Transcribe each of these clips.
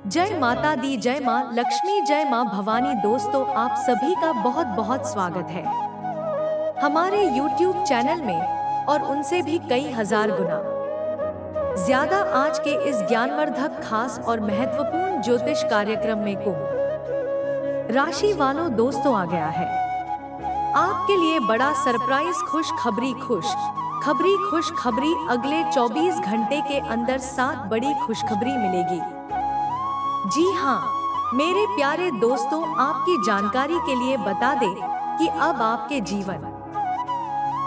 जय माता दी, जय माँ लक्ष्मी, जय माँ भवानी। दोस्तों, आप सभी का बहुत बहुत स्वागत है हमारे YouTube चैनल में और उनसे भी कई हजार गुना ज्यादा आज के इस ज्ञानवर्धक, खास और महत्वपूर्ण ज्योतिष कार्यक्रम में कुंभ राशि वालों दोस्तों आ गया है आपके लिए बड़ा सरप्राइज। खुशखबरी अगले 24 घंटे के अंदर 7 बड़ी खुशखबरी मिलेगी। जी हाँ मेरे प्यारे दोस्तों, आपकी जानकारी के लिए बता दें कि अब आपके जीवन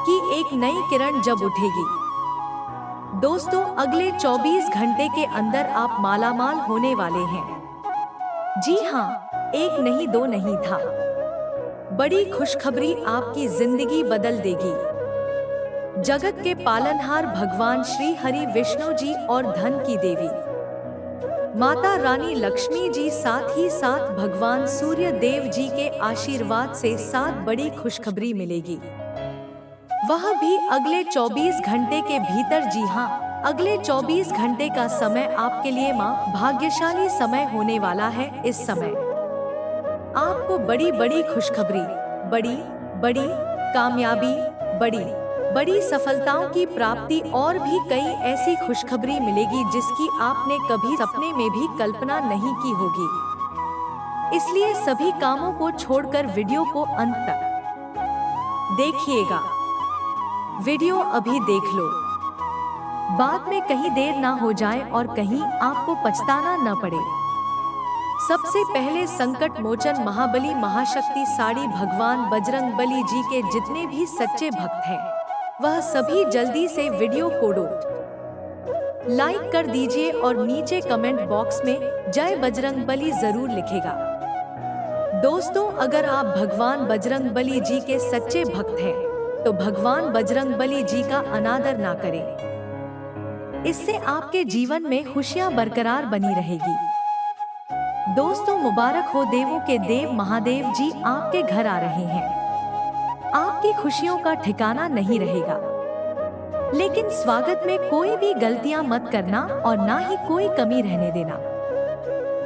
की एक नई किरण जब उठेगी। दोस्तों, अगले 24 घंटे के अंदर आप मालामाल होने वाले हैं। जी हाँ, एक नहीं दो नहीं था, बड़ी खुशखबरी आपकी जिंदगी बदल देगी। जगत के पालनहार भगवान श्री हरि विष्णु जी और धन की देवी माता रानी लक्ष्मी जी, साथ ही साथ भगवान सूर्य देव जी के आशीर्वाद से 7 बड़ी खुशखबरी मिलेगी, वह भी अगले 24 घंटे के भीतर। जी हाँ, अगले 24 घंटे का समय आपके लिए मां भाग्यशाली समय होने वाला है। इस समय आपको बड़ी बड़ी खुशखबरी, बड़ी कामयाबी, बड़ी सफलताओं की प्राप्ति और भी कई ऐसी खुशखबरी मिलेगी जिसकी आपने कभी सपने में भी कल्पना नहीं की होगी। इसलिए सभी कामों को छोड़कर वीडियो को अंत तक देखिएगा। वीडियो अभी देख लो, बाद में कहीं देर ना हो जाए और कहीं आपको पछताना न पड़े। सबसे पहले संकट मोचन महाबली महाशक्ति साड़ी भगवान बजरंगबली जी के जितने भी सच्चे भक्त हैं, वह सभी जल्दी से वीडियो को लाइक कर दीजिए और नीचे कमेंट बॉक्स में जय बजरंगबली जरूर लिखेगा। दोस्तों, अगर आप भगवान बजरंगबली जी के सच्चे भक्त हैं तो भगवान बजरंगबली जी का अनादर ना करें, इससे आपके जीवन में खुशियां बरकरार बनी रहेगी। दोस्तों, मुबारक हो, देवों के देव महादेव जी आपके घर आ रहे हैं। आपकी खुशियों का ठिकाना नहीं रहेगा, लेकिन स्वागत में कोई भी गलतियां मत करना और ना ही कोई कमी रहने देना।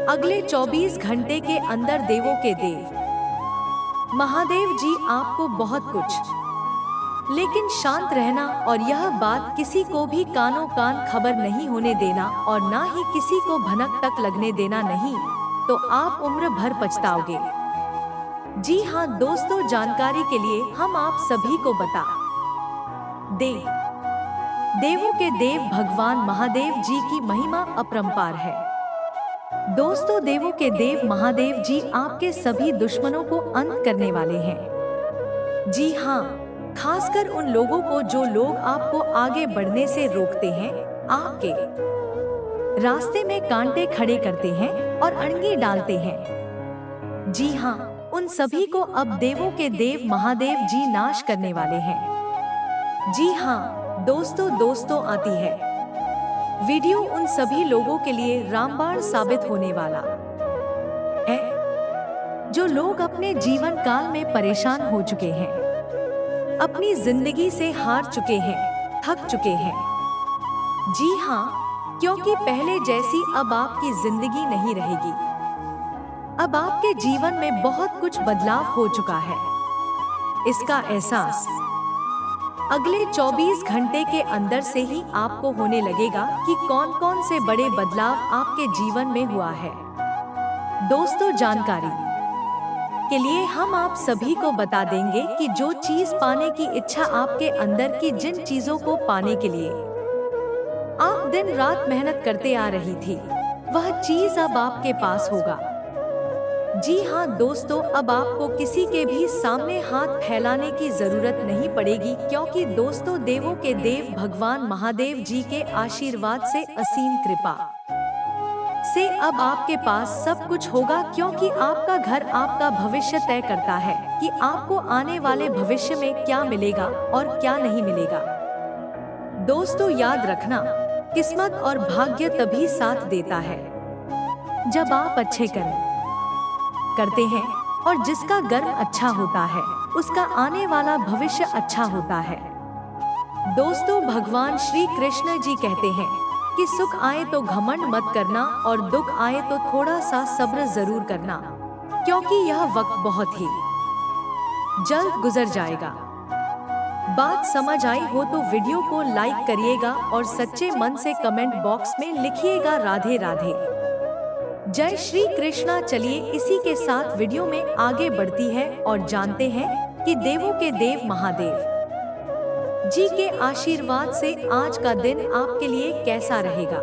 अगले 24 घंटे के अंदर देवों के देव महादेव जी आपको बहुत कुछ, लेकिन शांत रहना और यह बात किसी को भी कानों कान खबर नहीं होने देना और ना ही किसी को भनक तक लगने देना, नहीं तो आप उम्र भर पछताओगे। जी हाँ दोस्तों, जानकारी के लिए हम आप सभी को बता दें, देवों के देव भगवान महादेव जी की महिमा अपरंपार है। दोस्तों, देवों के देव महादेव जी आपके सभी दुश्मनों को अंत करने वाले हैं। जी हाँ, खासकर उन लोगों को जो लोग आपको आगे बढ़ने से रोकते हैं, आपके रास्ते में कांटे खड़े करते हैं और अड़ंगे डालते हैं। जी हाँ, उन सभी को अब देवों के देव महादेव जी नाश करने वाले हैं। जी हाँ दोस्तों आती है वीडियो उन सभी लोगों के लिए रामबाण साबित होने वाला है जो लोग अपने जीवन काल में परेशान हो चुके हैं, अपनी जिंदगी से हार चुके हैं, थक चुके हैं। जी हाँ, क्योंकि पहले जैसी अब आपकी जिंदगी नहीं रहेगी। अब आपके जीवन में बहुत कुछ बदलाव हो चुका है। इसका एहसास अगले 24 घंटे के अंदर से ही आपको होने लगेगा कि कौन कौन से बड़े बदलाव आपके जीवन में हुआ है। दोस्तों, जानकारी के लिए हम आप सभी को बता देंगे कि जो चीज पाने की इच्छा आपके अंदर की, जिन चीजों को पाने के लिए आप दिन रात मेहनत करते आ रही थी, वह चीज अब आपके पास होगा। जी हाँ दोस्तों, अब आपको किसी के भी सामने हाथ फैलाने की जरूरत नहीं पड़ेगी, क्योंकि दोस्तों, देवों के देव भगवान महादेव जी के आशीर्वाद से, असीम कृपा से अब आपके पास सब कुछ होगा। क्योंकि आपका घर आपका भविष्य तय करता है कि आपको आने वाले भविष्य में क्या मिलेगा और क्या नहीं मिलेगा। दोस्तों, याद रखना, किस्मत और भाग्य तभी साथ देता है जब आप अच्छे करते हैं, और जिसका कर्म अच्छा होता है उसका आने वाला भविष्य अच्छा होता है। दोस्तों, भगवान श्री कृष्ण जी कहते हैं कि सुख आए तो घमंड मत करना और दुख आए तो थोड़ा सा सब्र जरूर करना, क्योंकि यह वक्त बहुत ही जल्द गुजर जाएगा। बात समझ आई हो तो वीडियो को लाइक करिएगा और सच्चे मन से कमेंट बॉक्स में लिखिएगा राधे राधे। जय श्री कृष्णा। चलिए इसी के साथ वीडियो में आगे बढ़ती है और जानते हैं कि देवों के देव महादेव जी के आशीर्वाद से आज का दिन आपके लिए कैसा रहेगा।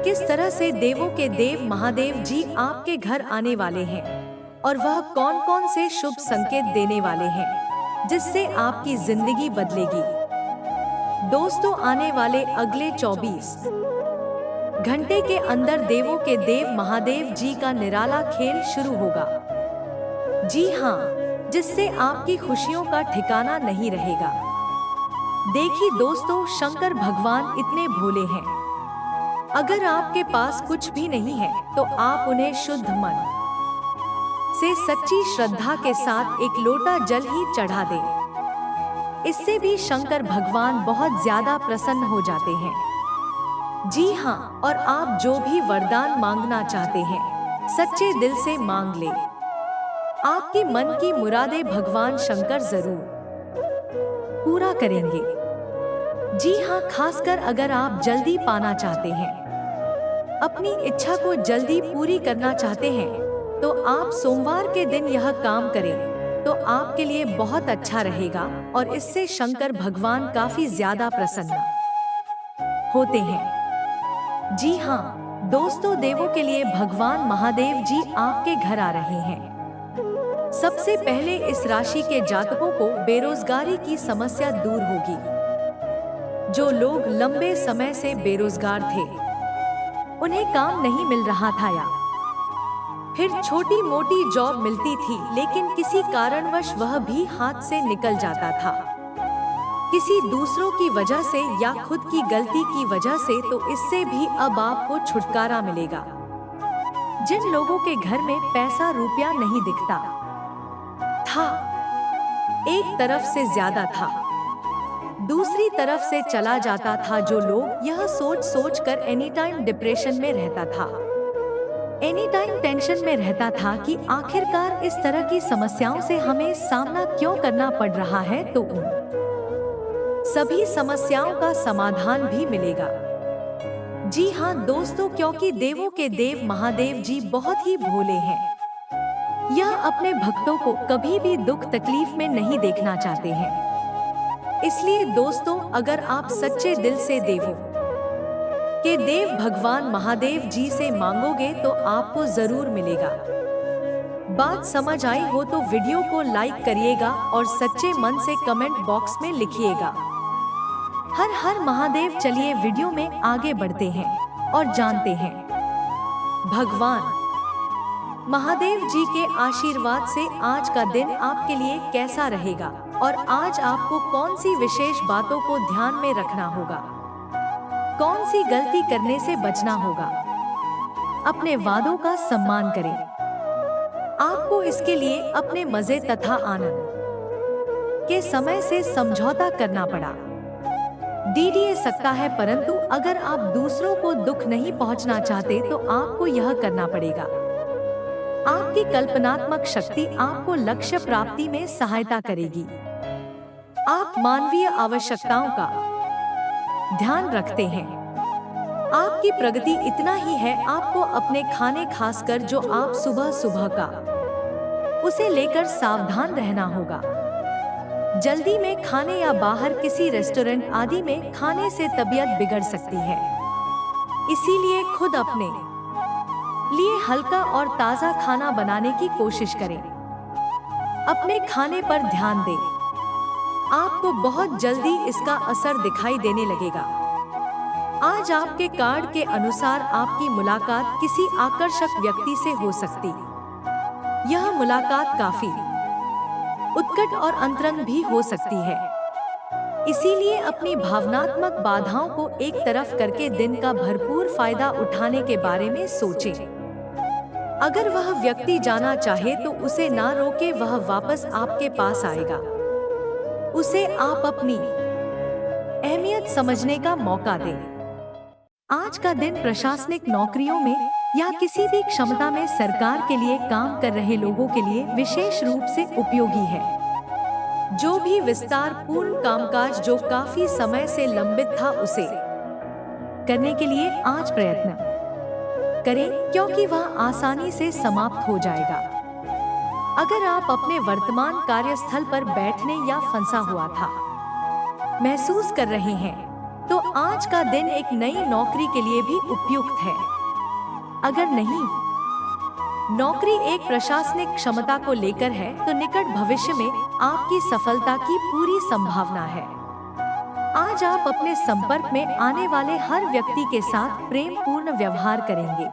किस तरह से देवों के देव महादेव जी आपके घर आने वाले हैं और वह कौन कौन से शुभ संकेत देने वाले हैं जिससे आपकी जिंदगी बदलेगी। दोस्तों, आने वाले अगले 24 घंटे के अंदर देवों के देव महादेव जी का निराला खेल शुरू होगा। जी हाँ, जिससे आपकी खुशियों का ठिकाना नहीं रहेगा। देखिए दोस्तों, शंकर भगवान इतने भोले हैं। अगर आपके पास कुछ भी नहीं है तो आप उन्हें शुद्ध मन से सच्ची श्रद्धा के साथ एक लोटा जल ही चढ़ा दें। इससे भी शंकर भगवान बहुत ज्यादा प्रसन्न हो जाते हैं। जी हाँ, और आप जो भी वरदान मांगना चाहते हैं सच्चे दिल से मांग ले। आपकी मन की मुरादें भगवान शंकर जरूर पूरा करेंगे। जी हाँ, खासकर अगर आप जल्दी पाना चाहते हैं, अपनी इच्छा को जल्दी पूरी करना चाहते हैं, तो आप सोमवार के दिन यह काम करें तो आपके लिए बहुत अच्छा रहेगा और इससे शंकर भगवान काफी ज्यादा प्रसन्न होते हैं। जी हाँ दोस्तों, देवों के लिए भगवान महादेव जी आपके घर आ रहे हैं। सबसे पहले इस राशि के जातकों को बेरोजगारी की समस्या दूर होगी। जो लोग लंबे समय से बेरोजगार थे, उन्हें काम नहीं मिल रहा था या फिर छोटी मोटी जॉब मिलती थी लेकिन किसी कारणवश वह भी हाथ से निकल जाता था, किसी दूसरों की वजह से या खुद की गलती की वजह से, तो इससे भी अब आपको छुटकारा मिलेगा। जिन लोगों के घर में पैसा रुपया नहीं दिखता था, एक तरफ से ज्यादा था, दूसरी तरफ से चला जाता था, जो लोग यह सोच सोच कर एनी टाइम डिप्रेशन में रहता था, एनी टाइम टेंशन में रहता था कि आखिरकार इस तरह की समस्याओं से हमें सामना क्यों करना पड़ रहा है, तो उन सभी समस्याओं का समाधान भी मिलेगा। जी हाँ दोस्तों, क्योंकि देवों के देव महादेव जी बहुत ही भोले हैं। यह अपने भक्तों को कभी भी दुख तकलीफ में नहीं देखना चाहते हैं। इसलिए दोस्तों, अगर आप सच्चे दिल से देवों के देव भगवान महादेव जी से मांगोगे तो आपको जरूर मिलेगा। बात समझ आई हो तो वीडियो को लाइक करिएगा और सच्चे मन से कमेंट बॉक्स में लिखिएगा हर हर महादेव। चलिए वीडियो में आगे बढ़ते हैं और जानते हैं भगवान महादेव जी के आशीर्वाद से आज का दिन आपके लिए कैसा रहेगा और आज आपको कौन सी विशेष बातों को ध्यान में रखना होगा, कौन सी गलती करने से बचना होगा। अपने वादों का सम्मान करें। आपको इसके लिए अपने मजे तथा आनंद के समय से समझौता करना पड़ा। दे सकता है, परंतु अगर आप दूसरों को दुख नहीं पहुंचना चाहते तो आपको यह करना पड़ेगा। आपकी कल्पनात्मक शक्ति आपको लक्ष्य प्राप्ति में सहायता करेगी। आप मानवीय आवश्यकताओं का ध्यान रखते हैं। आपकी प्रगति इतना ही है, आपको अपने खाने खासकर जो आप सुबह सुबह का उसे लेकर सावधान रहना होगा। जल्दी में खाने या बाहर किसी रेस्टोरेंट आदि में खाने से तबीयत बिगड़ सकती है, इसीलिए खुद अपने लिए हल्का और ताज़ा खाना बनाने की कोशिश करें। अपने खाने पर ध्यान दें, आपको बहुत जल्दी इसका असर दिखाई देने लगेगा। आज आपके कार्ड के अनुसार आपकी मुलाकात किसी आकर्षक व्यक्ति से हो सकती। यह मुलाकात काफी उत्कट और अंतरंग भी हो सकती है, इसीलिए अपनी भावनात्मक बाधाओं को एक तरफ करके दिन का भरपूर फायदा उठाने के बारे में सोचें। अगर वह व्यक्ति जाना चाहे तो उसे ना रोके, वह वापस आपके पास आएगा। उसे आप अपनी अहमियत समझने का मौका दें। आज का दिन प्रशासनिक नौकरियों में या किसी भी क्षमता में सरकार के लिए काम कर रहे लोगों के लिए विशेष रूप से उपयोगी है। जो भी विस्तार पूर्ण कामकाज जो काफी समय से लंबित था उसे करने के लिए आज प्रयत्न करें, क्योंकि वह आसानी से समाप्त हो जाएगा। अगर आप अपने वर्तमान कार्यस्थल पर बैठने या फंसा हुआ था महसूस कर रहे हैं, तो आज का दिन एक नई नौकरी के लिए भी उपयुक्त है। अगर नहीं, नौकरी एक प्रशासनिक क्षमता को लेकर है, तो निकट भविष्य में आपकी सफलता की पूरी संभावना है। आज आप अपने संपर्क में आने वाले हर व्यक्ति के साथ प्रेम पूर्ण व्यवहार करेंगे।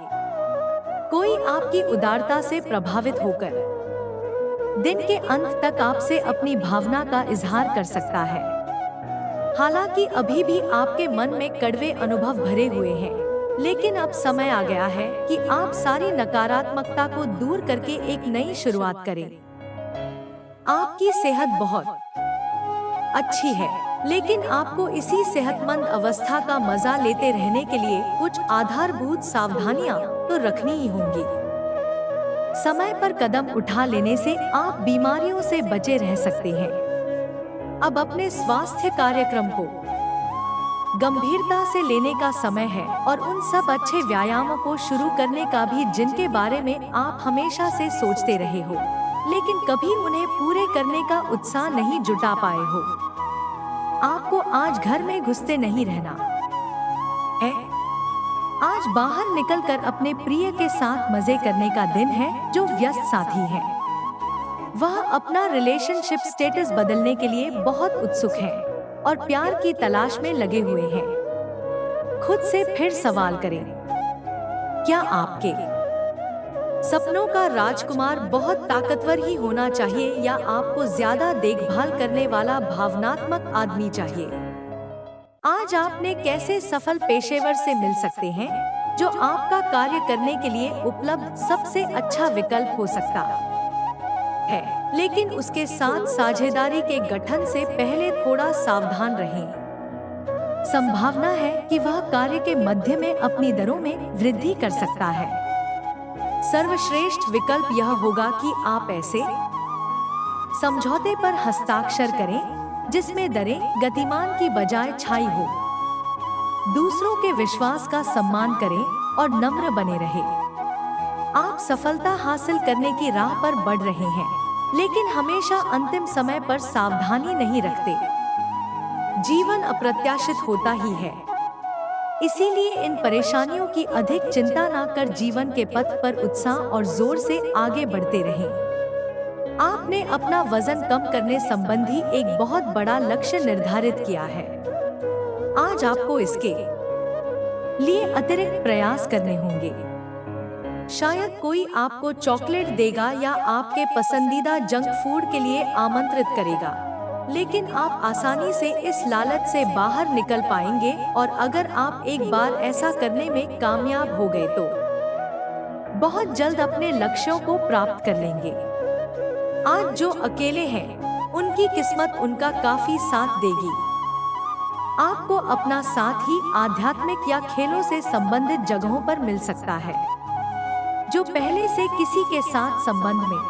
कोई आपकी उदारता से प्रभावित होकर दिन के अंत तक आपसे अपनी भावना का इजहार कर सकता है। हालांकि अभी भी आपके मन में कड़वे अनुभव भरे हुए हैं, लेकिन अब समय आ गया है कि आप सारी नकारात्मकता को दूर करके एक नई शुरुआत करें। आपकी सेहत बहुत अच्छी है, लेकिन आपको इसी सेहतमंद अवस्था का मजा लेते रहने के लिए कुछ आधारभूत सावधानियां तो रखनी ही होंगी। समय पर कदम उठा लेने से आप बीमारियों से बचे रह सकते हैं। अब अपने स्वास्थ्य कार्यक्रम को गंभीरता से लेने का समय है और उन सब अच्छे व्यायामों को शुरू करने का भी जिनके बारे में आप हमेशा से सोचते रहे हो, लेकिन कभी उन्हें पूरे करने का उत्साह नहीं जुटा पाए हो। आपको आज घर में घुसते नहीं रहना है। आज बाहर निकलकर अपने प्रिय के साथ मजे करने का दिन है। जो व्यस्त साथी है वह अपना रिलेशनशिप स्टेटस बदलने के लिए बहुत उत्सुक है और प्यार की तलाश में लगे हुए हैं। खुद से फिर सवाल करें, क्या आपके सपनों का राजकुमार बहुत ताकतवर ही होना चाहिए या आपको ज्यादा देखभाल करने वाला भावनात्मक आदमी चाहिए? आज आपने कैसे सफल पेशेवर से मिल सकते हैं जो आपका कार्य करने के लिए उपलब्ध सबसे अच्छा विकल्प हो सकता है, लेकिन उसके साथ साझेदारी के गठन से पहले थोड़ा सावधान रहें। संभावना है कि वह कार्य के मध्य में अपनी दरों में वृद्धि कर सकता है। सर्वश्रेष्ठ विकल्प यह होगा कि आप ऐसे समझौते पर हस्ताक्षर करें जिसमें दरें गतिमान की बजाय छाई हो। दूसरों के विश्वास का सम्मान करें और नम्र बने रहे। आप सफलता हासिल करने की राह पर बढ़ रहे हैं, लेकिन हमेशा अंतिम समय पर सावधानी नहीं रखते। जीवन अप्रत्याशित होता ही है, इसीलिए इन परेशानियों की अधिक चिंता न कर जीवन के पथ पर उत्साह और जोर से आगे बढ़ते रहें। आपने अपना वजन कम करने संबंधी एक बहुत बड़ा लक्ष्य निर्धारित किया है। आज आपको इसके लिए अतिरिक्त प्रयास करने होंगे। शायद कोई आपको चॉकलेट देगा या आपके पसंदीदा जंक फूड के लिए आमंत्रित करेगा, लेकिन आप आसानी से इस लालच से बाहर निकल पाएंगे और अगर आप एक बार ऐसा करने में कामयाब हो गए तो बहुत जल्द अपने लक्ष्यों को प्राप्त कर लेंगे। आज जो अकेले हैं उनकी किस्मत उनका काफी साथ देगी। आपको अपना साथ ही आध्यात्मिक या खेलों से संबंधित जगहों पर मिल सकता है। जो पहले से किसी के साथ संबंध में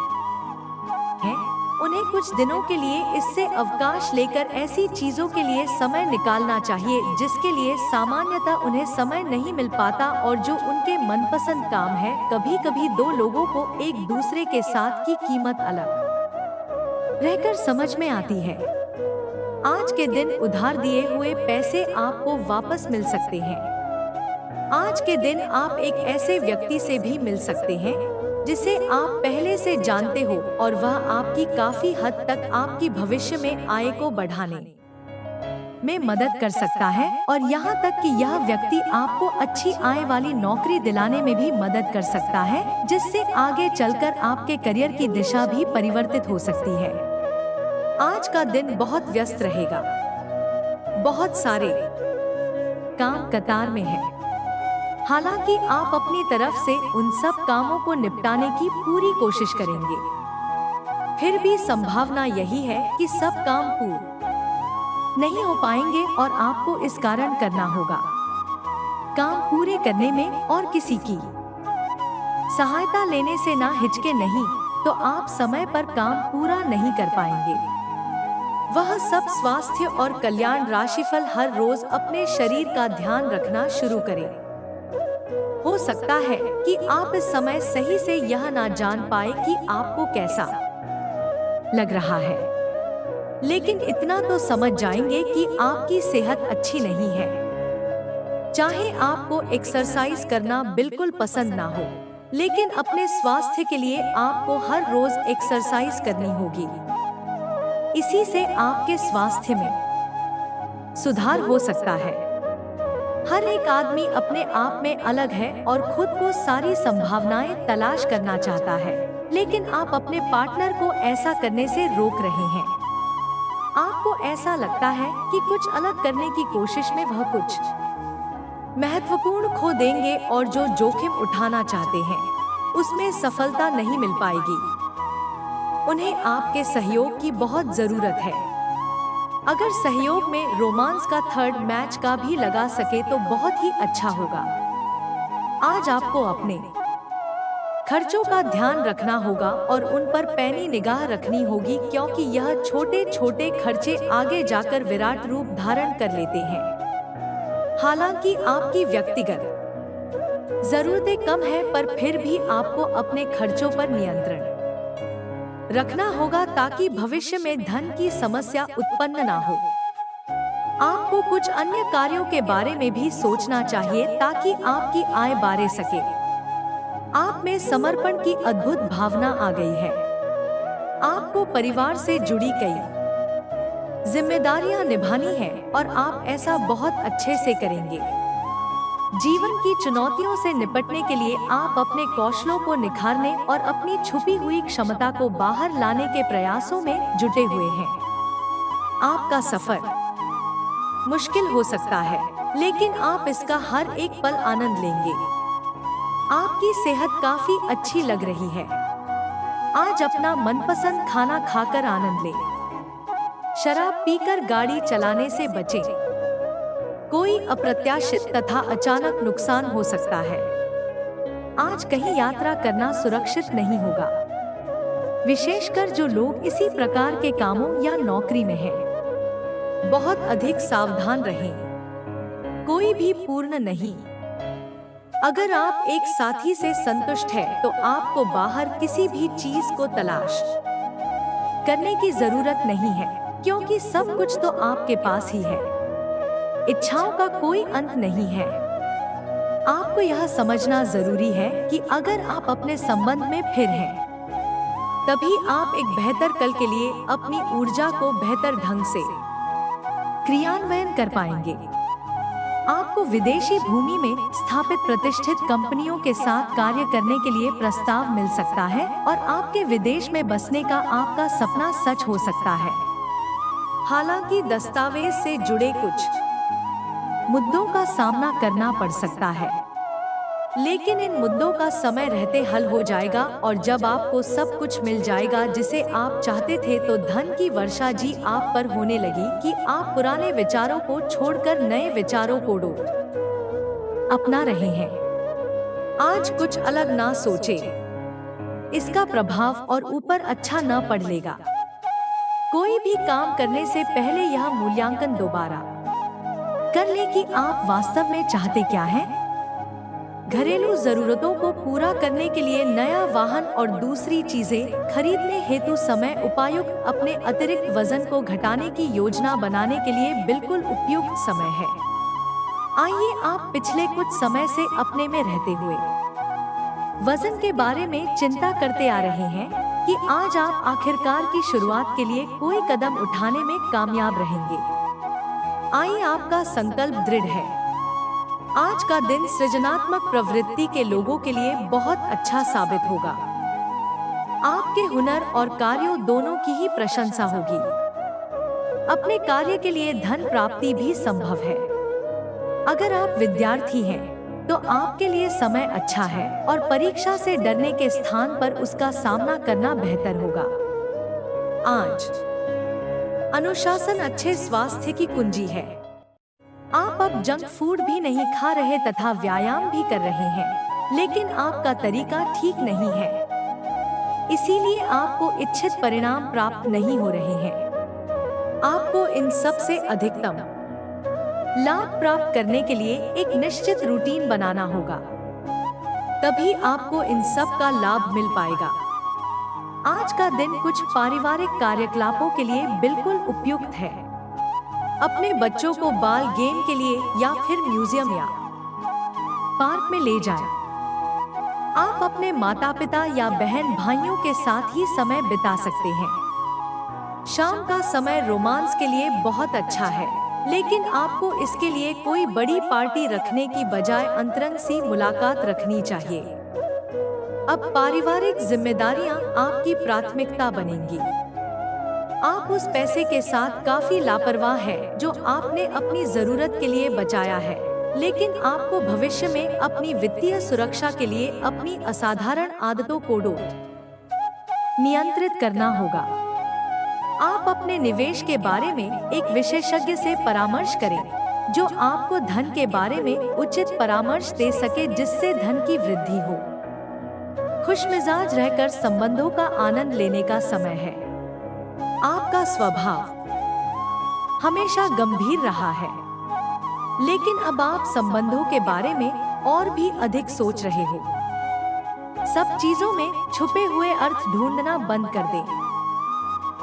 हैं, उन्हें कुछ दिनों के लिए इससे अवकाश लेकर ऐसी चीजों के लिए समय निकालना चाहिए जिसके लिए सामान्यतः उन्हें समय नहीं मिल पाता और जो उनके मनपसंद काम है। कभी कभी दो लोगों को एक दूसरे के साथ की कीमत अलग रहकर समझ में आती है। आज के दिन उधार दिए हुए पैसे आपको वापस मिल सकते हैं। आज के दिन आप एक ऐसे व्यक्ति से भी मिल सकते हैं जिसे आप पहले से जानते हो और वह आपकी काफी हद तक आपकी भविष्य में आय को बढ़ाने में मदद कर सकता है और यहाँ तक कि यह व्यक्ति आपको अच्छी आय वाली नौकरी दिलाने में भी मदद कर सकता है, जिससे आगे चलकर आपके करियर की दिशा भी परिवर्तित हो सकती है। आज का दिन बहुत व्यस्त रहेगा। बहुत सारे काम कतार में है। हालांकि आप अपनी तरफ से उन सब कामों को निपटाने की पूरी कोशिश करेंगे, फिर भी संभावना यही है कि सब काम पूर्ण नहीं हो पाएंगे और आपको इस कारण करना होगा। काम पूरे करने में और किसी की सहायता लेने से ना हिचके नहीं, तो आप समय पर काम पूरा नहीं कर पाएंगे। वह सब स्वास्थ्य और कल्याण राशिफल हर रोज अपने शरीर का ध्यान रखना शुरू करें। हो सकता है कि आप इस समय सही से यह ना जान पाए कि आपको कैसा लग रहा है, लेकिन इतना तो समझ जाएंगे कि आपकी सेहत अच्छी नहीं है। चाहे आपको एक्सरसाइज करना बिल्कुल पसंद ना हो, लेकिन अपने स्वास्थ्य के लिए आपको हर रोज एक्सरसाइज करनी होगी। इसी से आपके स्वास्थ्य में सुधार हो सकता है। हर एक आदमी अपने आप में अलग है और खुद को सारी संभावनाएं तलाश करना चाहता है, लेकिन आप अपने पार्टनर को ऐसा करने से रोक रहे हैं। आपको ऐसा लगता है कि कुछ अलग करने की कोशिश में वह कुछ महत्वपूर्ण खो देंगे और जो जोखिम उठाना चाहते हैं उसमें सफलता नहीं मिल पाएगी। उन्हें आपके सहयोग की बहुत जरूरत है। अगर सहयोग में रोमांस का थर्ड मैच का भी लगा सके तो बहुत ही अच्छा होगा। आज आपको अपने खर्चों का ध्यान रखना होगा और उन पर पैनी निगाह रखनी होगी, क्योंकि यह छोटे छोटे खर्चे आगे जाकर विराट रूप धारण कर लेते हैं। हालांकि आपकी व्यक्तिगत जरूरतें कम है, पर फिर भी आपको अपने खर्चों पर नियंत्रण रखना होगा ताकि भविष्य में धन की समस्या उत्पन्न ना हो। आपको कुछ अन्य कार्यों के बारे में भी सोचना चाहिए ताकि आपकी आय बढ़ सके। आप में समर्पण की अद्भुत भावना आ गई है। आपको परिवार से जुड़ी कई जिम्मेदारियां निभानी है और आप ऐसा बहुत अच्छे से करेंगे। जीवन की चुनौतियों से निपटने के लिए आप अपने कौशलों को निखारने और अपनी छुपी हुई क्षमता को बाहर लाने के प्रयासों में जुटे हुए हैं। आपका सफर मुश्किल हो सकता है, लेकिन आप इसका हर एक पल आनंद लेंगे। आपकी सेहत काफी अच्छी लग रही है। आज अपना मनपसंद खाना खाकर आनंद लें। शराब पीकर गाड़ी चलाने से बचें। कोई अप्रत्याशित तथा अचानक नुकसान हो सकता है। आज कहीं यात्रा करना सुरक्षित नहीं होगा, विशेषकर जो लोग इसी प्रकार के कामों या नौकरी में हैं। बहुत अधिक सावधान रहें। कोई भी पूर्ण नहीं। अगर आप एक साथी से संतुष्ट हैं, तो आपको बाहर किसी भी चीज को तलाश करने की जरूरत नहीं है, क्योंकि सब कुछ तो आपके पास ही है। इच्छाओं का कोई अंत नहीं है। आपको यह समझना जरूरी है कि अगर आप अपने संबंध में फिर हैं, तभी आप एक बेहतर कल के लिए अपनी ऊर्जा को बेहतर ढंग से क्रियान्वयन कर पाएंगे। आपको विदेशी भूमि में स्थापित प्रतिष्ठित कंपनियों के साथ कार्य करने के लिए प्रस्ताव मिल सकता है और आपके विदेश में बसने का आपका सपना सच हो सकता है। हालांकि दस्तावेज से जुड़े कुछ मुद्दों का सामना करना पड़ सकता है, लेकिन इन मुद्दों का समय रहते हल हो जाएगा और जब आपको सब कुछ मिल जाएगा जिसे आप चाहते थे, तो धन की वर्षा जी आप पर होने लगी कि आप पुराने विचारों को छोड़कर नए विचारों को अपना रहे हैं। आज कुछ अलग ना सोचे, इसका प्रभाव और ऊपर अच्छा न पड़ लेगा। कोई भी काम करने से पहले यह मूल्यांकन दोबारा कर ले कि आप वास्तव में चाहते क्या हैं। घरेलू जरूरतों को पूरा करने के लिए नया वाहन और दूसरी चीजें खरीदने हेतु समय उपयुक्त अपने अतिरिक्त वजन को घटाने की योजना बनाने के लिए बिल्कुल उपयुक्त समय है। आइए आप पिछले कुछ समय से अपने में रहते हुए वजन के बारे में चिंता करते आ रहे हैं कि आज आप आखिरकार की शुरुआत के लिए कोई कदम उठाने में कामयाब रहेंगे। आइए आपका संकल्प दृढ़ है। आज का दिन सृजनात्मक प्रवृत्ति के लोगों के लिए बहुत अच्छा साबित होगा। आपके हुनर और कार्यों दोनों की ही प्रशंसा होगी। अपने कार्य के लिए धन प्राप्ति भी संभव है। अगर आप विद्यार्थी हैं, तो आपके लिए समय अच्छा है और परीक्षा से डरने के स्थान पर उसका सामना करना बेहतर होगा। आज अनुशासन अच्छे स्वास्थ्य की कुंजी है। आप अब जंक फूड भी नहीं खा रहे तथा व्यायाम भी कर रहे हैं, लेकिन आपका तरीका ठीक नहीं है। इसीलिए आपको इच्छित परिणाम प्राप्त नहीं हो रहे हैं। आपको इन सब से अधिकतम लाभ प्राप्त करने के लिए एक निश्चित रूटीन बनाना होगा, तभी आपको इन सब का लाभ मिल पाएगा। आज का दिन कुछ पारिवारिक कार्यकलापों के लिए बिल्कुल उपयुक्त है। अपने बच्चों को बाल गेम के लिए या फिर म्यूजियम या पार्क में ले जाएं। आप अपने माता पिता या बहन भाइयों के साथ ही समय बिता सकते हैं। शाम का समय रोमांस के लिए बहुत अच्छा है, लेकिन आपको इसके लिए कोई बड़ी पार्टी रखने की बजाय अंतरंग सी मुलाकात रखनी चाहिए। अब पारिवारिक जिम्मेदारियां आपकी प्राथमिकता बनेंगी। आप उस पैसे के साथ काफी लापरवाह हैं जो आपने अपनी जरूरत के लिए बचाया है, लेकिन आपको भविष्य में अपनी वित्तीय सुरक्षा के लिए अपनी असाधारण आदतों को नियंत्रित करना होगा। आप अपने निवेश के बारे में एक विशेषज्ञ से परामर्श करें, जो आपको धन के बारे में उचित परामर्श दे सके जिससे धन की वृद्धि हो। खुशमिजाज रहकर संबंधों का आनंद लेने का समय है। आपका स्वभाव हमेशा गंभीर रहा है, लेकिन अब आप संबंधों के बारे में और भी अधिक सोच रहे हो। सब चीजों में छुपे हुए अर्थ ढूंढना बंद कर दें।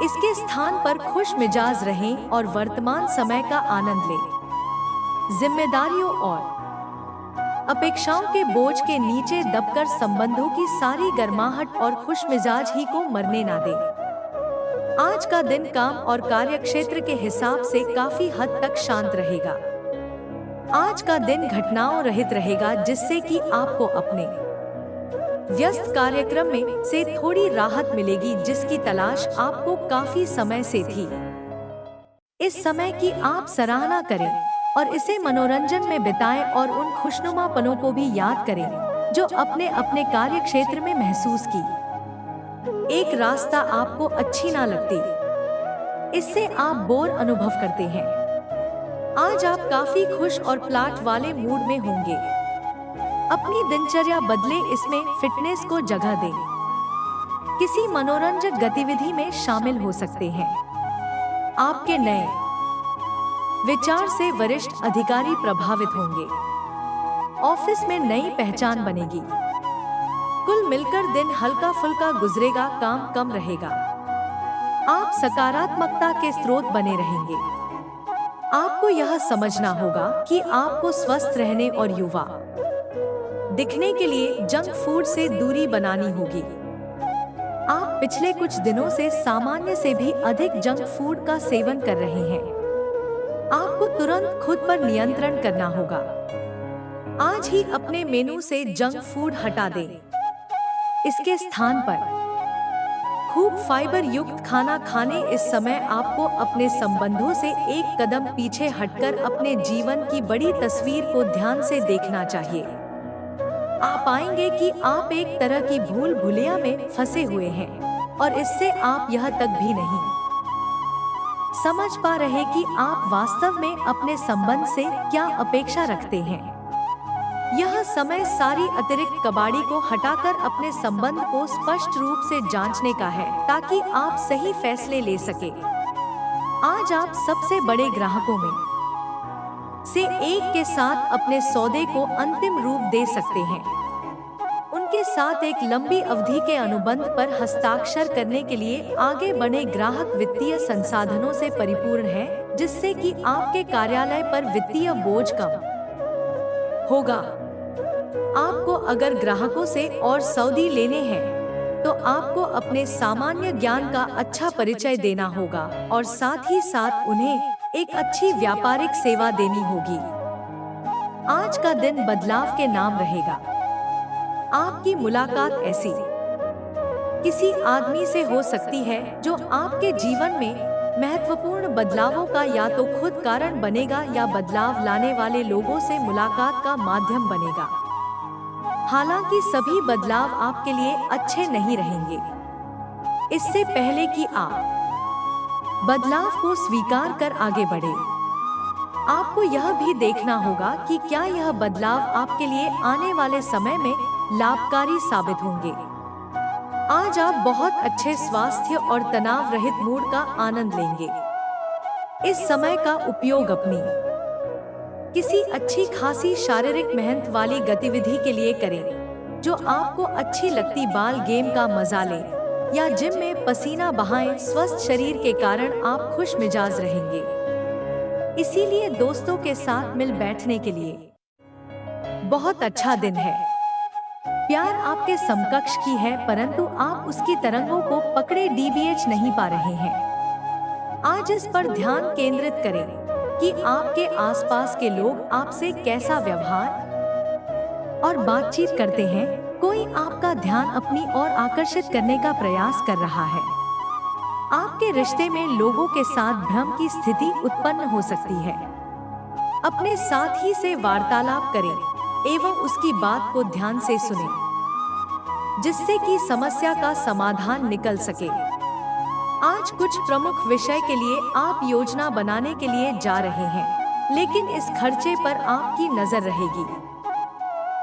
इसके स्थान पर खुश मिजाज रहें और वर्तमान समय का आनंद लें। जिम्मेदारियों और अपेक्षाओं के बोझ के नीचे दबकर संबंधों की सारी गर्माहट और खुशमिजाज ही को मरने ना दें। आज का दिन काम और कार्यक्षेत्र के हिसाब से काफी हद तक शांत रहेगा। आज का दिन घटनाओं रहित रहेगा, जिससे कि आपको अपने व्यस्त कार्यक्रम में से थोड़ी राहत मिलेगी, जिसकी तलाश आपको काफी समय से थी। इस समय की आप सराहना करें और इसे मनोरंजन में बिताएं और उन खुशनुमा पलों को भी याद करें जो अपने अपने कार्यक्षेत्र में महसूस की। एक रास्ता आपको अच्छी ना लगती, इससे आप बोर अनुभव करते हैं। आज आप काफी खुश और प्लाट वाले मूड में होंगे। अपनी दिनचर्या बदले, इसमें फिटनेस को जगह दें। किसी मनोरंजक गतिविधि में शामिल हो सकते हैं। आपके नए विचार से वरिष्ठ अधिकारी प्रभावित होंगे। ऑफिस में नई पहचान बनेगी। कुल मिलकर दिन हल्का फुल्का गुजरेगा, काम कम रहेगा। आप सकारात्मकता के स्रोत बने रहेंगे। आपको यह समझना होगा कि आपको स्वस्थ रहने और युवा दिखने के लिए जंक फूड से दूरी बनानी होगी। आप पिछले कुछ दिनों से सामान्य से भी अधिक जंक फूड का सेवन कर रहे हैं। आपको तुरंत खुद पर नियंत्रण करना होगा। आज ही अपने मेनू से जंक फूड हटा दें। इसके स्थान पर खूब फाइबर युक्त खाना खाने। इस समय आपको अपने संबंधों से एक कदम पीछे हटकर अपने जीवन की बड़ी तस्वीर को ध्यान से देखना चाहिए। आप पाएंगे कि आप एक तरह की भूल भुलैया में फंसे हुए हैं और इससे आप यह तक भी नहीं समझ पा रहे कि आप वास्तव में अपने संबंध से क्या अपेक्षा रखते हैं। यह समय सारी अतिरिक्त कबाड़ी को हटाकर अपने संबंध को स्पष्ट रूप से जांचने का है, ताकि आप सही फैसले ले सके। आज आप सबसे बड़े ग्राहकों में से एक के साथ अपने सौदे को अंतिम रूप दे सकते हैं। उनके साथ एक लंबी अवधि के अनुबंध पर हस्ताक्षर करने के लिए आगे बढ़े ग्राहक वित्तीय संसाधनों से परिपूर्ण है, जिससे कि आपके कार्यालय पर वित्तीय बोझ कम होगा। आपको अगर ग्राहकों से और सौदे लेने हैं, तो आपको अपने सामान्य ज्ञान का अच्छा परिचय देना होगा और साथ ही साथ उन्हें एक अच्छी व्यापारिक सेवा देनी होगी। आज का दिन बदलाव के नाम रहेगा। आपकी मुलाकात ऐसी किसी आदमी से हो सकती है जो आपके जीवन में महत्वपूर्ण बदलावों का या तो खुद कारण बनेगा या बदलाव लाने वाले लोगों से मुलाकात का माध्यम बनेगा। हालांकि सभी बदलाव आपके लिए अच्छे नहीं रहेंगे। इससे पहले कि आप बदलाव को स्वीकार कर आगे बढ़े, आपको यह भी देखना होगा कि क्या यह बदलाव आपके लिए आने वाले समय में लाभकारी साबित होंगे। आज आप बहुत अच्छे स्वास्थ्य और तनाव रहित मूड का आनंद लेंगे। इस समय का उपयोग अपनी किसी अच्छी खासी शारीरिक मेहनत वाली गतिविधि के लिए करें जो आपको अच्छी लगती, बाल गेम का मजा लें या जिम में पसीना बहाएं। स्वस्थ शरीर के कारण आप खुश मिजाज रहेंगे, इसीलिए दोस्तों के साथ मिल बैठने के लिए बहुत अच्छा दिन है। प्यार आपके समकक्ष की है, परंतु आप उसकी तरंगों को पकड़े डीबीएच नहीं पा रहे हैं। आज इस पर ध्यान केंद्रित करें कि आपके आसपास के लोग आपसे कैसा व्यवहार और बातचीत करते हैं। कोई आपका ध्यान अपनी ओर आकर्षित करने का प्रयास कर रहा है। आपके रिश्ते में लोगों के साथ भ्रम की स्थिति उत्पन्न हो सकती है। अपने साथी से वार्तालाप करें एवं उसकी बात को ध्यान से सुनें, जिससे कि समस्या का समाधान निकल सके। आज कुछ प्रमुख विषय के लिए आप योजना बनाने के लिए जा रहे हैं, लेकिन इस खर्चे पर आपकी नजर रहेगी।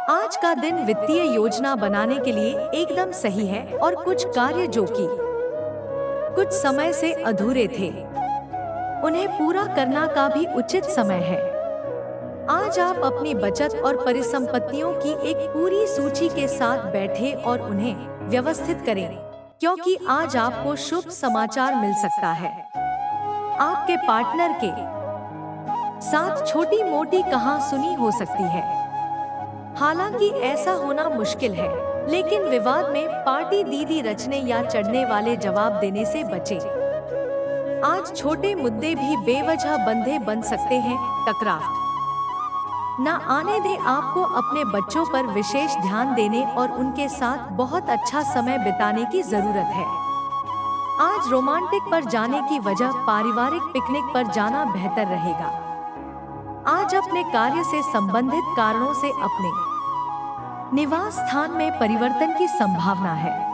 आज का दिन वित्तीय योजना बनाने के लिए एकदम सही है और कुछ कार्य जो कि कुछ समय से अधूरे थे, उन्हें पूरा करना का भी उचित समय है। आज आप अपनी बचत और परिसंपत्तियों की एक पूरी सूची के साथ बैठे और उन्हें व्यवस्थित करें, क्योंकि आज आपको शुभ समाचार मिल सकता है। आपके पार्टनर के साथ छोटी मोटी कहासुनी हो सकती है। हालांकि ऐसा होना मुश्किल है, लेकिन विवाद में पार्टी दीदी रचने या चढ़ने वाले जवाब देने से बचें। आज छोटे मुद्दे भी बेवजह बंधे बन सकते हैं। टकराव न आने दें। आपको अपने बच्चों पर विशेष ध्यान देने और उनके साथ बहुत अच्छा समय बिताने की जरूरत है। आज रोमांटिक पर जाने की वजह पारिवारिक पिकनिक पर जाना बेहतर रहेगा। आज अपने कार्य से संबंधित कारणों से अपने निवास स्थान में परिवर्तन की संभावना है।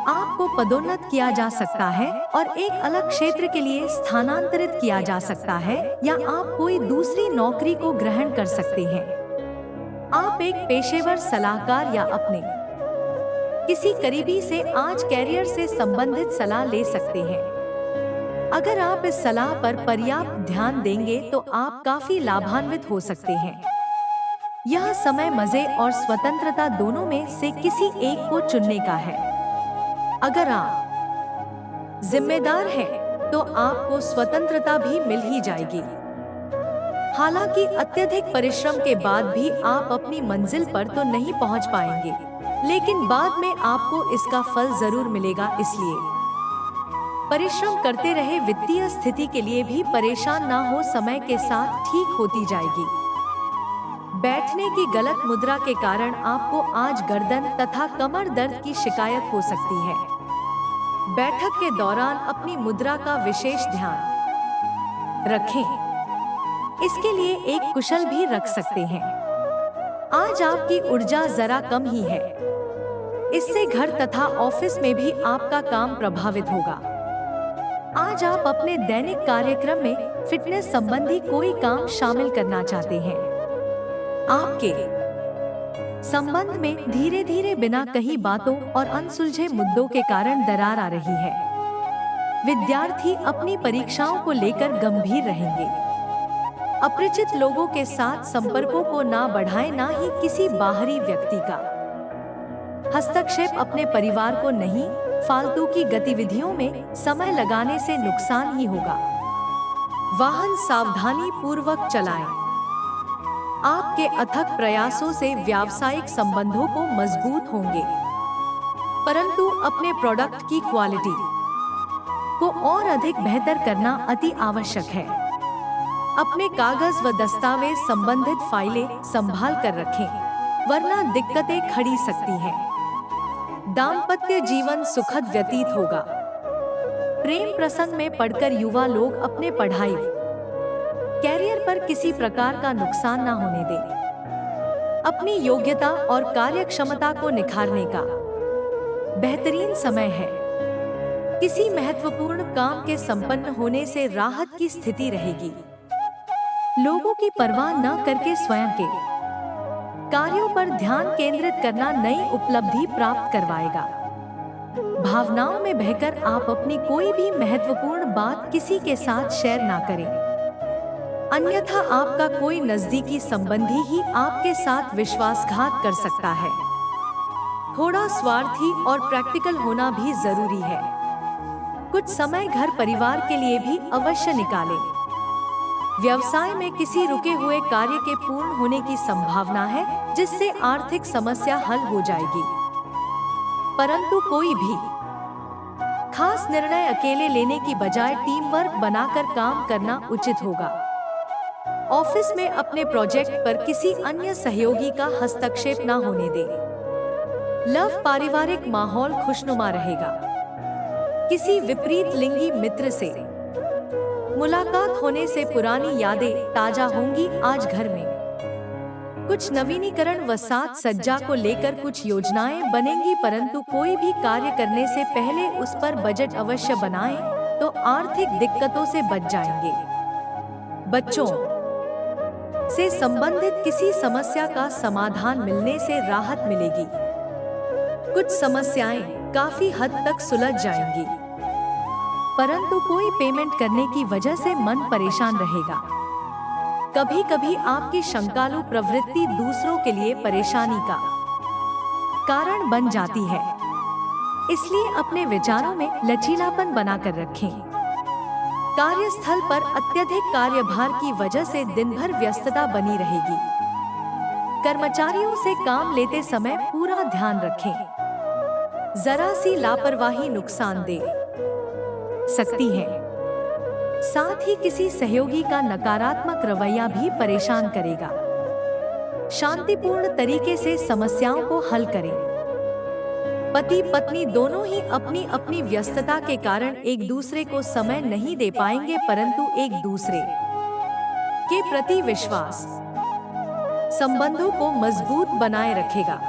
आपको पदोन्नत किया जा सकता है और एक अलग क्षेत्र के लिए स्थानांतरित किया जा सकता है, या आप कोई दूसरी नौकरी को ग्रहण कर सकते हैं। आप एक पेशेवर सलाहकार या अपने किसी करीबी से आज कैरियर से संबंधित सलाह ले सकते हैं। अगर आप इस सलाह पर पर्याप्त ध्यान देंगे तो आप काफी लाभान्वित हो सकते हैं। यह समय मजे और स्वतंत्रता दोनों में से किसी एक को चुनने का है। अगर आप जिम्मेदार हैं, तो आपको स्वतंत्रता भी मिल ही जाएगी। हालांकि अत्यधिक परिश्रम के बाद भी आप अपनी मंजिल पर तो नहीं पहुंच पाएंगे, लेकिन बाद में आपको इसका फल जरूर मिलेगा। इसलिए परिश्रम करते रहे। वित्तीय स्थिति के लिए भी परेशान ना हो, समय के साथ ठीक होती जाएगी। बैठने की गलत मुद्रा के कारण आपको आज गर्दन तथा कमर दर्द की शिकायत हो सकती है। बैठक के दौरान अपनी मुद्रा का विशेष ध्यान रखें। इसके लिए एक कुशल भी रख सकते हैं। आज आपकी ऊर्जा जरा कम ही है, इससे घर तथा ऑफिस में भी आपका काम प्रभावित होगा। आज आप अपने दैनिक कार्यक्रम में फिटनेस संबंधी कोई काम शामिल करना चाहते हैं। आपके संबंध में धीरे धीरे बिना कही बातों और अनसुलझे मुद्दों के कारण दरार आ रही है। विद्यार्थी अपनी परीक्षाओं को लेकर गंभीर रहेंगे। अपरिचित लोगों के साथ संपर्कों को ना बढ़ाएं, ना ही किसी बाहरी व्यक्ति का हस्तक्षेप। अपने परिवार को नहीं, फालतू की गतिविधियों में समय लगाने से नुकसान ही होगा। वाहन सावधानी पूर्वक चलाएं। आपके अथक प्रयासों से व्यावसायिक संबंधों को मजबूत होंगे, परंतु अपने प्रोडक्ट की क्वालिटी को और अधिक बेहतर करना अति आवश्यक है। अपने कागज व दस्तावेज संबंधित फाइलें संभाल कर रखें, वरना दिक्कतें खड़ी सकती हैं। दाम्पत्य जीवन सुखद व्यतीत होगा। प्रेम प्रसंग में पढ़कर युवा लोग अपने पढ़ाई कैरियर पर किसी प्रकार का नुकसान न होने दें। अपनी योग्यता और कार्यक्षमता को निखारने का बेहतरीन समय है। किसी महत्वपूर्ण काम के संपन्न होने से राहत की स्थिति रहेगी। लोगों की परवाह न करके स्वयं के कार्यों पर ध्यान केंद्रित करना नई उपलब्धि प्राप्त करवाएगा। भावनाओं में बहकर आप अपनी कोई भी महत्वपूर्ण बात किसी के साथ शेयर ना करें, अन्यथा आपका कोई नजदीकी संबंधी ही आपके साथ विश्वासघात कर सकता है। थोड़ा स्वार्थी और प्रैक्टिकल होना भी जरूरी है। कुछ समय घर परिवार के लिए भी अवश्य निकालें। व्यवसाय में किसी रुके हुए कार्य के पूर्ण होने की संभावना है, जिससे आर्थिक समस्या हल हो जाएगी। परंतु कोई भी खास निर्णय अकेले लेने की बजाय टीम वर्क बनाकर काम करना उचित होगा। ऑफिस में अपने प्रोजेक्ट पर किसी अन्य सहयोगी का हस्तक्षेप न होने दें। लव पारिवारिक माहौल खुशनुमा रहेगा। किसी विपरीत लिंगी मित्र से मुलाकात होने से पुरानी यादें ताजा होंगी। आज घर में कुछ नवीनीकरण व साज सज्जा को लेकर कुछ योजनाएं बनेंगी, परंतु कोई भी कार्य करने से पहले उस पर बजट अवश्य बनाएं, तो आर्थिक दिक्कतों से बच जाएंगे। बच्चों से संबंधित किसी समस्या का समाधान मिलने से राहत मिलेगी। कुछ समस्याएं काफी हद तक सुलझ जाएंगी, परंतु कोई पेमेंट करने की वजह से मन परेशान रहेगा। कभी कभी आपकी शंकालु प्रवृत्ति दूसरों के लिए परेशानी का कारण बन जाती है, इसलिए अपने विचारों में लचीलापन बनाकर रखें। कार्यस्थल पर अत्यधिक कार्यभार की वजह से दिन भर व्यस्तता बनी रहेगी। कर्मचारियों से काम लेते समय पूरा ध्यान रखें। जरा सी लापरवाही नुकसान दे सकती है। साथ ही किसी सहयोगी का नकारात्मक रवैया भी परेशान करेगा। शांतिपूर्ण तरीके से समस्याओं को हल करें। पति पत्नी दोनों ही अपनी अपनी व्यस्तता के कारण एक दूसरे को समय नहीं दे पाएंगे, परंतु एक दूसरे के प्रति विश्वास संबंधों को मजबूत बनाए रखेगा।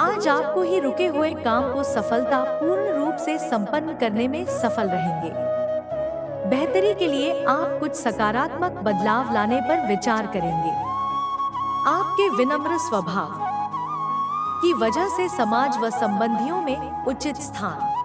आज आपको ही रुके हुए काम को सफलता पूर्ण रूप से संपन्न करने में सफल रहेंगे। बेहतरी के लिए आप कुछ सकारात्मक बदलाव लाने पर विचार करेंगे। आपके विनम्र स्वभाव की वजह से समाज व संबंधियों में उचित स्थान